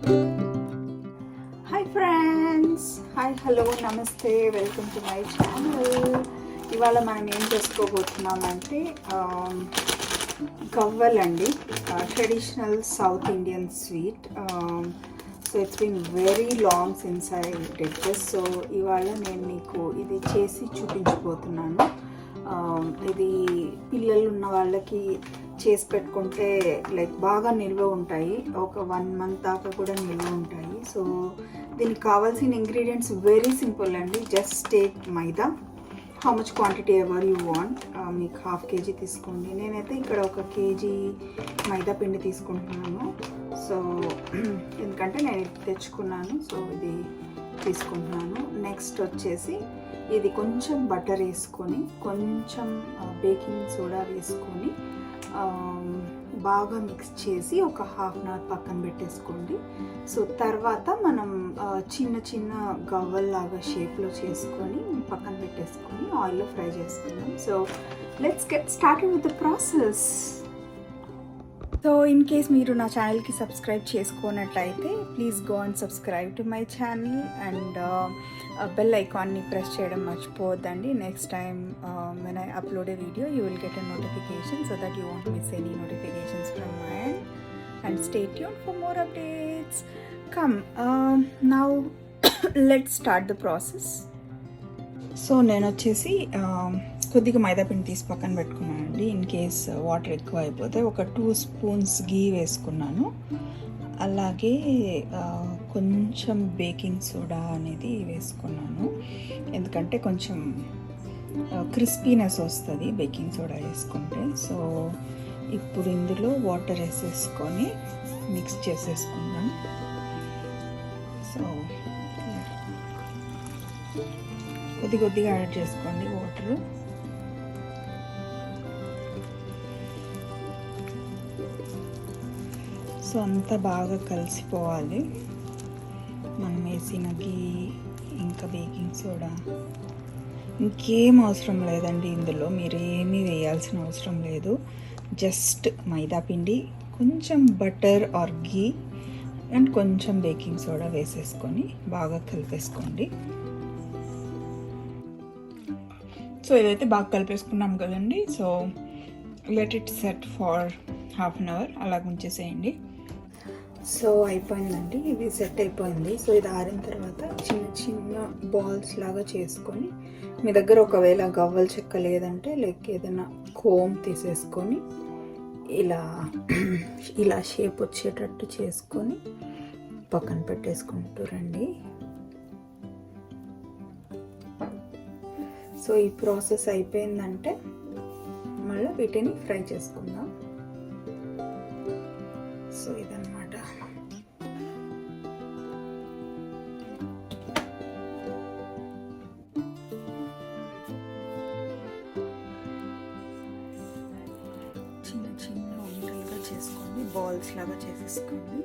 Hi friends, hi hello నమస్తే, welcome to my channel. ఇవాళ మనం ఏం చేసుకోబోతున్నామంటే గవ్వలండి, traditional South Indian sweet. So it's been very long since I did this. So ఇవాళ నేను మీకు ఇది చేసి చూపించబోతున్నాను. ఇది పిల్లలు ఉన్న వాళ్ళకి చేసి పెట్టుకుంటే లైక్ బాగా నిల్వ ఉంటాయి, ఒక 1 month దాకా కూడా నిల్వ ఉంటాయి. సో దీనికి కావాల్సిన ఇంగ్రీడియంట్స్ వెరీ సింపుల్ అండి. Just take maida, how much quantity ever you want. మీకు 1/2 kg తీసుకోండి. నేనైతే ఇక్కడ 1 kg మైదా పిండి తీసుకుంటున్నాను. సో ఎందుకంటే నేను ఇది తెచ్చుకున్నాను, సో ఇది తీసుకుంటున్నాను. నెక్స్ట్ వచ్చేసి ఇది కొంచెం బటర్ వేసుకొని, కొంచెం బేకింగ్ సోడా వేసుకొని బాగా మిక్స్ చేసి ఒక 1/2 hour పక్కన పెట్టేసుకోండి. సో తర్వాత మనం చిన్న చిన్న గవ్వల్లాగా షేప్లో చేసుకొని పక్కన పెట్టేసుకొని ఆయిల్లో ఫ్రై చేసుకుందాం. So let's get started with the process. So in case మీరు నా ఛానల్కి సబ్స్క్రైబ్ చేసుకోనట్లయితే please go and subscribe to my channel and bell ఐకాన్ని ప్రెస్ చేయడం మర్చిపోవద్దండి. Next time when I upload a video you will get a notification so that you won't miss any notifications from my end, and stay tuned for more updates. Come, now let's start the process. So నేను వచ్చేసి కొద్దిగా మైదాపిండి తీసి పక్కన పెట్టుకున్నానండి. In case water ఎక్కువ అయిపోతే ఒక 2 spoons గీ వేసుకున్నాను. అలాగే కొంచెం బేకింగ్ సోడా అనేది వేసుకున్నాను, ఎందుకంటే కొంచెం క్రిస్పీనెస్ వస్తుంది బేకింగ్ సోడా వేసుకుంటే. సో ఇప్పుడు ఇందులో వాటర్ వేసేసుకొని మిక్స్ చేసేసుకుందాం. సో కొద్దిగా యాడ్ చేసుకోండి వాటర్. సో అంతా బాగా కలిసిపోవాలి. మనం వేసిన గీ ఇంకా బేకింగ్ సోడా, ఇంకేం అవసరం లేదండి. ఇందులో మీరు ఏమీ వేయాల్సిన అవసరం లేదు. జస్ట్ మైదా పిండి, కొంచెం బటర్ ఆర్ గీ అండ్ కొంచెం బేకింగ్ సోడా వేసేసుకొని బాగా కలిపేసుకోండి. సో ఇదైతే బాగా కలిపేసుకున్నాం కదండి. So let it set for 1/2 hour అలా ఉంచేసేయండి. సో అయిపోయిందండి, ఇది సెట్ అయిపోయింది. సో ఇది ఆరిన తర్వాత చిన్న చిన్న బాల్స్ లాగా చేసుకొని, మీ దగ్గర ఒకవేళ గవ్వల చెక్క లేదంటే లైక్ ఏదైనా కోమ్ తీసేసుకొని ఇలా షేప్ వచ్చేటట్టు చేసుకొని పక్కన పెట్టేసుకుంటారండి. సో ఈ ప్రాసెస్ అయిపోయిందంటే మళ్ళీ వీటిని ఫ్రై చేసుకుందాం. సో ఇదన్నమాట. చిన్న చిన్న ఉండలుగా చేసుకోండి, బాల్స్ లాగా చేసేసుకోండి.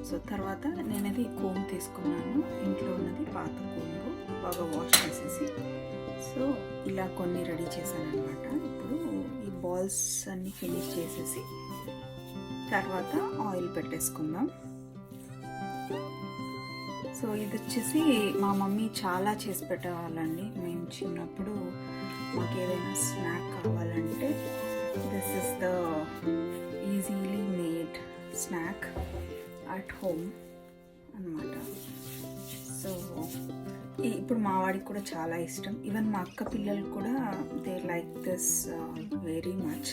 సో తర్వాత నేనది కోమ్ తీసుకున్నాను, ఇంట్లో ఉన్నది పాత కోంబు, బాగా వాష్ చేసేసి సో ఇలా కొన్ని రెడీ చేశాను అనమాట. ఇప్పుడు ఈ బాల్స్ అన్నీ ఫినిష్ చేసేసి తర్వాత ఆయిల్ పెట్టేసుకుందాం. సో ఇది వచ్చేసి మా మమ్మీ చాలా చేసి పెట్టేవాళ్ళండి. మేము చిన్నప్పుడు మాకు ఏదైనా స్నాక్ కావాలంటే this is the easily made snack at home అన్నమాట. సో ఇప్పుడు మా వాడికి కూడా చాలా ఇష్టం. ఈవెన్ మా అక్క పిల్లలు కూడా they like this very much.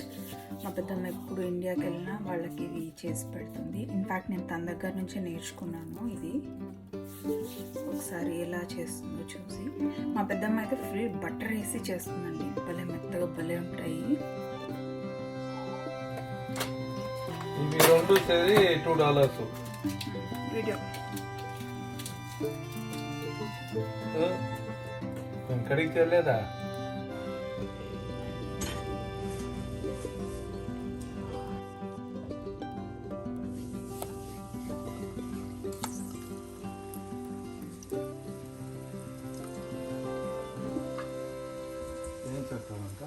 మా పెద్దమ్మ ఎప్పుడు ఇండియాకి వెళ్ళినా వాళ్ళకి ఇది చేసి పెడుతుంది. ఇన్ఫ్యాక్ట్ నేను తన దగ్గర నుంచే నేర్చుకున్నాను ఇది. ఒకసారి ఎలా చేస్తుందో చూసి. మా పెద్దమ్మ అయితే ఫ్రీ బటర్ వేసి చేస్తుందండి, భలే మెత్తగా భలే ఉంటాయి. $2 వీడియో కడిగి తెలేదా? ఏం చెప్తామంట?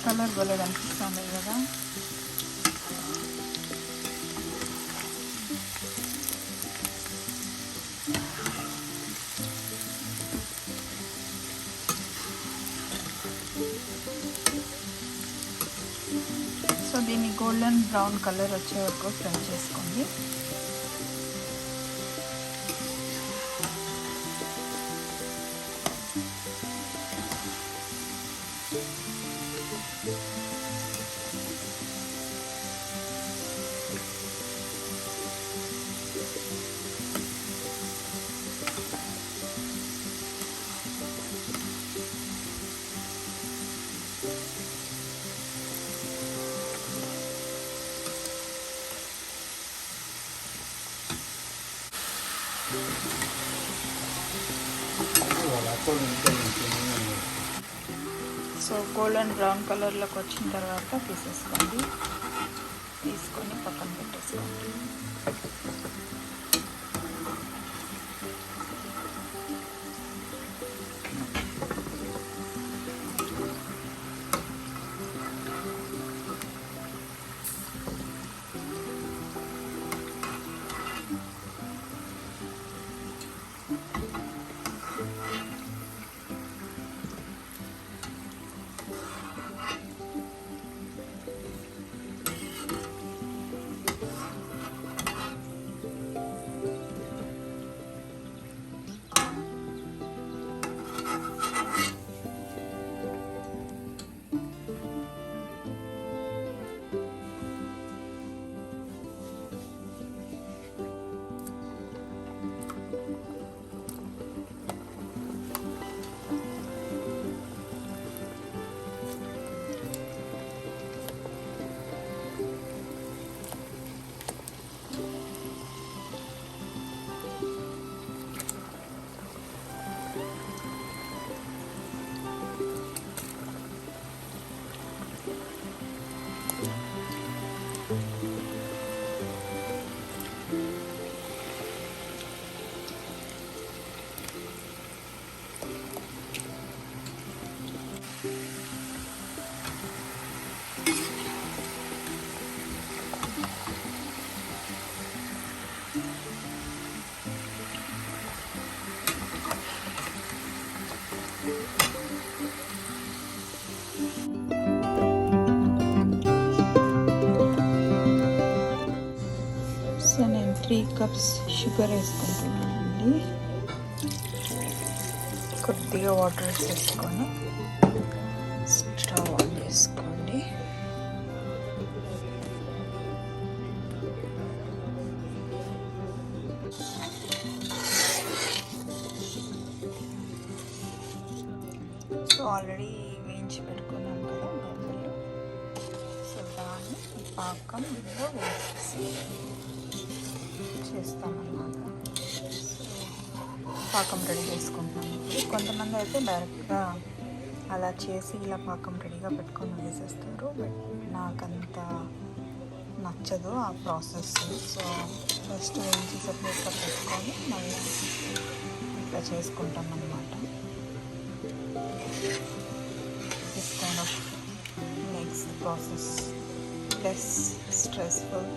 కలర్ భలే కనిపిస్తుంది కదా. సో దీన్ని గోల్డెన్ బ్రౌన్ కలర్ వచ్చే వరకు ఫ్రై చేసుకోండి. సో గోల్డెన్ బ్రౌన్ కలర్లోకి వచ్చిన తర్వాత తీసేసుకోండి. తీసుకొని పక్కన పెట్టేసుకోండి. సో నేను 3 కప్స్ షుగర్ వేసుకుంటున్నానండి. కొద్దిగా వాటర్ వేసేసుకొని స్టవ్ ఆన్ చేసుకోండి. సో ఆల్రెడీ వేయించి పెట్టుకున్నాం కదా గవ్వలు. సో దాన్ని ఈ పాకంలో వేసేసి చేస్తామన్నమాట. పాకం రెడీ చేసుకుంటాము. కొంతమంది అయితే డైరెక్ట్గా అలా చేసి ఇలా పాకం రెడీగా పెట్టుకొని వేసేస్తారు. బట్ నాకంత నచ్చదు ఆ ప్రాసెస్. సో ఫస్ట్ వేయించి సెపరేట్గా పెట్టుకొని మళ్ళీ ఇట్లా చేసుకుంటాం అన్నమాట. This kind of makes the process less stressful.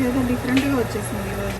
ఏదో డిఫరెంట్గా వచ్చేసింది ఈరోజు.